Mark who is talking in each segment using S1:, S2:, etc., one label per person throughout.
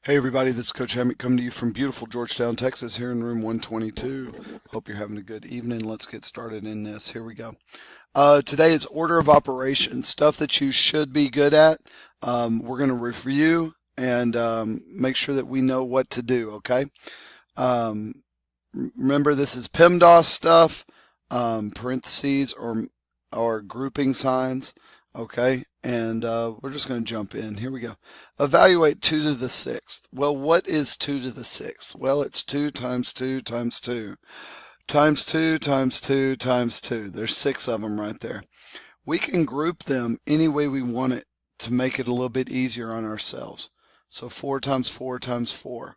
S1: Hey everybody, this is Coach Hammock coming to you from beautiful Georgetown, Texas, here in room 122. Hope you're having a good evening. Let's get started in this. Here we go. Today is order of operations, stuff that you should be good at. We're going to review and make sure that we know what to do, okay? Um, Remember, this is PEMDAS stuff, parentheses or grouping signs, okay? And we're just going to jump in. Here we go. Evaluate 2 to the 6th. Well, what is 2 to the 6th? Well, it's 2 times 2 times 2 times 2 times 2 times 2. There's 6 of them right there. We can group them any way we want it to make it a little bit easier on ourselves. So 4 times 4 times 4.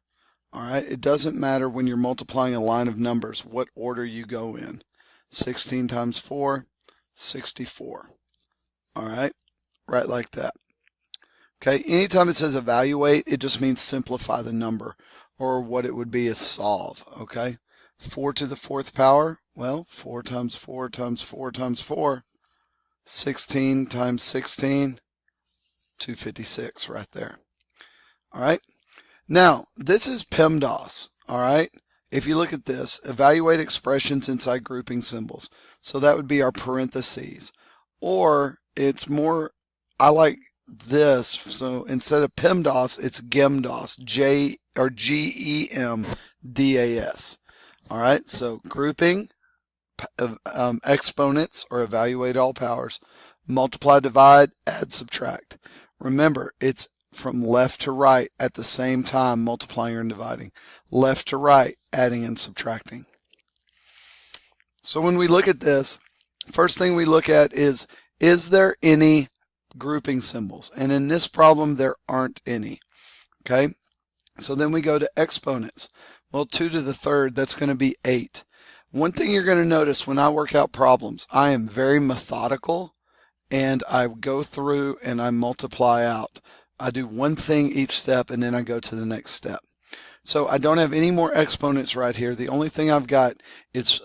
S1: All right, it doesn't matter when you're multiplying a line of numbers what order you go in. 16 times 4, 64. All right, right like that. Okay, anytime it says evaluate, it just means simplify the number, or what it would be is solve. Okay, 4 to the 4th power, well, 4 times 4 times 4 times 4, 16 times 16, 256 right there. All right, now this is PEMDAS. All right, if you look at this, evaluate expressions inside grouping symbols. So that would be our parentheses, or it's more, I like this. So instead of PEMDAS, it's GEMDAS, GEMDAS. All right, so grouping, exponents, or evaluate all powers, multiply, divide, add, subtract. Remember, it's from left to right at the same time, multiplying and dividing. Left to right, adding and subtracting. So when we look at this, first thing we look at is there any grouping symbols? And in this problem, there aren't any. Okay, so then we go to exponents. Well, 2 to the 3rd, that's going to be 8. One thing you're going to notice when I work out problems, I am very methodical, and I go through and I multiply out. I do one thing each step, and then I go to the next step. So I don't have any more exponents right here. The only thing I've got is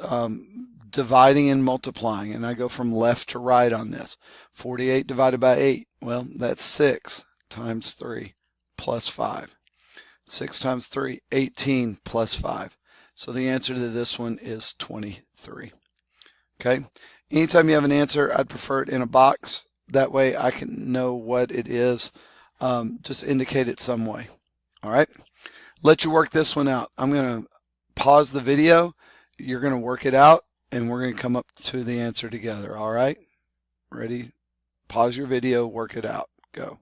S1: dividing and multiplying, and I go from left to right on this. 48 divided by 8, well, that's 6 times 3 plus 5. 6 times 3, 18 plus 5. So the answer to this one is 23. Okay, anytime you have an answer, I'd prefer it in a box. That way I can know what it is. Just indicate it some way. All right, let you work this one out. I'm going to pause the video. You're going to work it out, and we're going to come up to the answer together. All right, ready? Pause your video, work it out, go.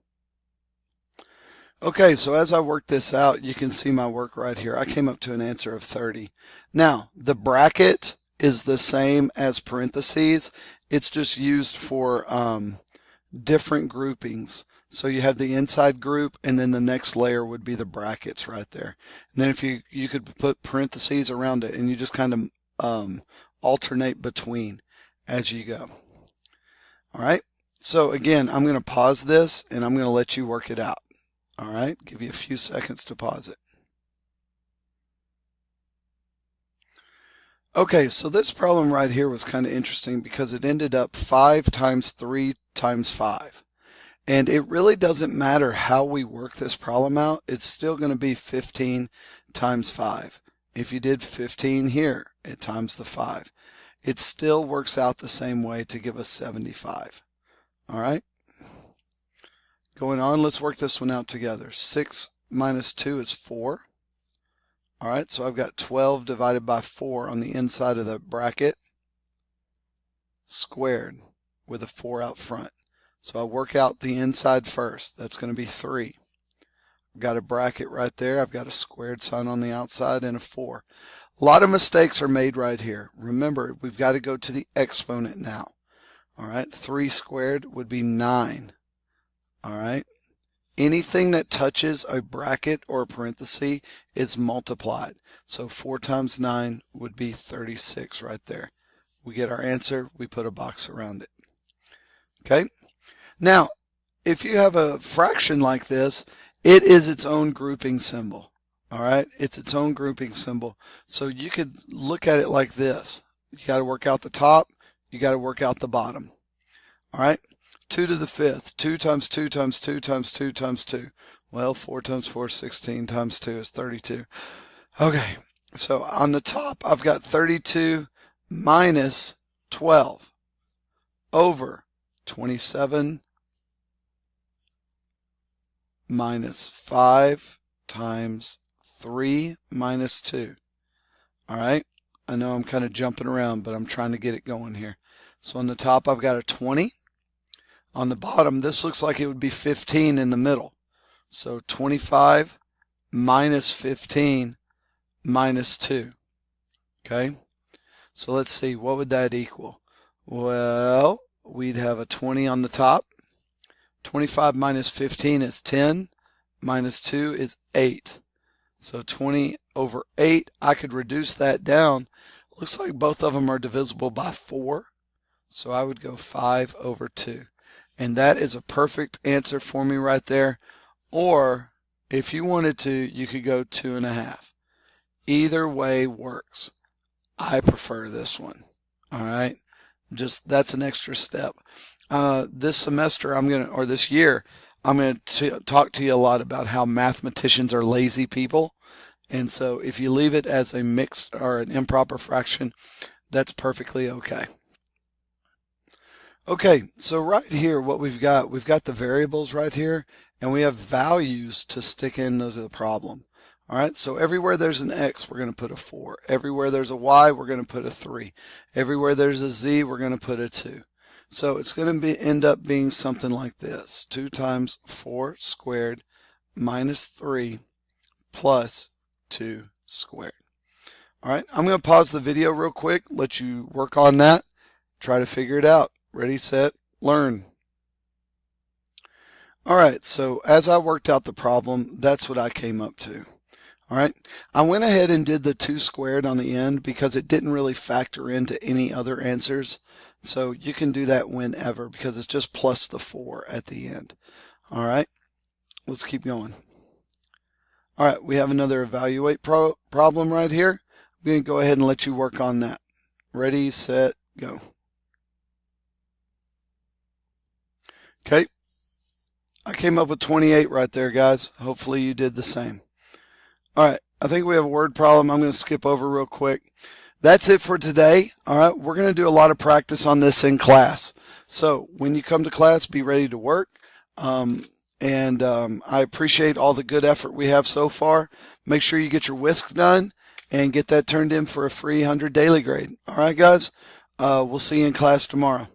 S1: Okay, so as I work this out, you can see my work right here. I came up to an answer of 30. Now, the bracket is the same as parentheses. It's just used for different groupings. So you have the inside group, and then the next layer would be the brackets right there. And then if you could put parentheses around it, and you just kind of alternate between as you go. All right, so again, I'm going to pause this, and I'm going to let you work it out. All right, give you a few seconds to pause it. Okay, so this problem right here was kind of interesting because it ended up 5 times 3 times 5. And it really doesn't matter how we work this problem out. It's still going to be 15 times 5. If you did 15 here, it times the 5. It still works out the same way to give us 75. All right. Going on, let's work this one out together. 6 minus 2 is 4. All right, so I've got 12 divided by 4 on the inside of the bracket, squared with a 4 out front. So I work out the inside first. That's going to be 3. I've got a bracket right there. I've got a squared sign on the outside and a 4. A lot of mistakes are made right here. Remember, we've got to go to the exponent now. All right, 3 squared would be 9. All right, anything that touches a bracket or a parenthesis is multiplied. So 4 times 9 would be 36 right there. We get our answer, we put a box around it. Okay, now if you have a fraction like this, it is its own grouping symbol. All right, it's its own grouping symbol. So you could look at it like this. You got to work out the top, you got to work out the bottom. All right, 2 to the 5th, 2 times 2 times 2 times 2 times 2. Well, 4 times 4 is 16, times 2 is 32. Okay, so on the top, I've got 32 minus 12 over 27 minus 5 times 3 minus 2. All right, I know I'm kind of jumping around, but I'm trying to get it going here. So on the top, I've got a 20. On the bottom, this looks like it would be 15 in the middle. So 25 minus 15 minus 2. Okay, so let's see, what would that equal? Well, we'd have a 20 on the top. 25 minus 15 is 10, minus 2 is 8. So 20 over 8, I could reduce that down. Looks like both of them are divisible by 4. So I would go 5 over 2. And that is a perfect answer for me right there. Or if you wanted to, you could go 2.5. Either way works. I prefer this one. All right. Just that's an extra step. This semester or this year, I'm going to talk to you a lot about how mathematicians are lazy people. And so if you leave it as a mixed or an improper fraction, that's perfectly okay. Okay, so right here, what we've got the variables right here, and we have values to stick into the problem. All right, so everywhere there's an x, we're going to put a 4. Everywhere there's a y, we're going to put a 3. Everywhere there's a z, we're going to put a 2. So it's going to end up being something like this. 2 times 4 squared minus 3 plus 2 squared. All right, I'm going to pause the video real quick, let you work on that, try to figure it out. Ready, set, learn. All right, so as I worked out the problem, that's what I came up to. All right, I went ahead and did the 2 squared on the end because it didn't really factor into any other answers. So you can do that whenever because it's just plus the 4 at the end. All right, let's keep going. All right, we have another evaluate problem right here. I'm going to go ahead and let you work on that. Ready, set, go. Okay, I came up with 28 right there, guys. Hopefully you did the same. All right, I think we have a word problem I'm going to skip over real quick. That's it for today. All right, we're going to do a lot of practice on this in class. So when you come to class, be ready to work. I appreciate all the good effort we have so far. Make sure you get your WISC done and get that turned in for a free 100 daily grade. All right, guys, we'll see you in class tomorrow.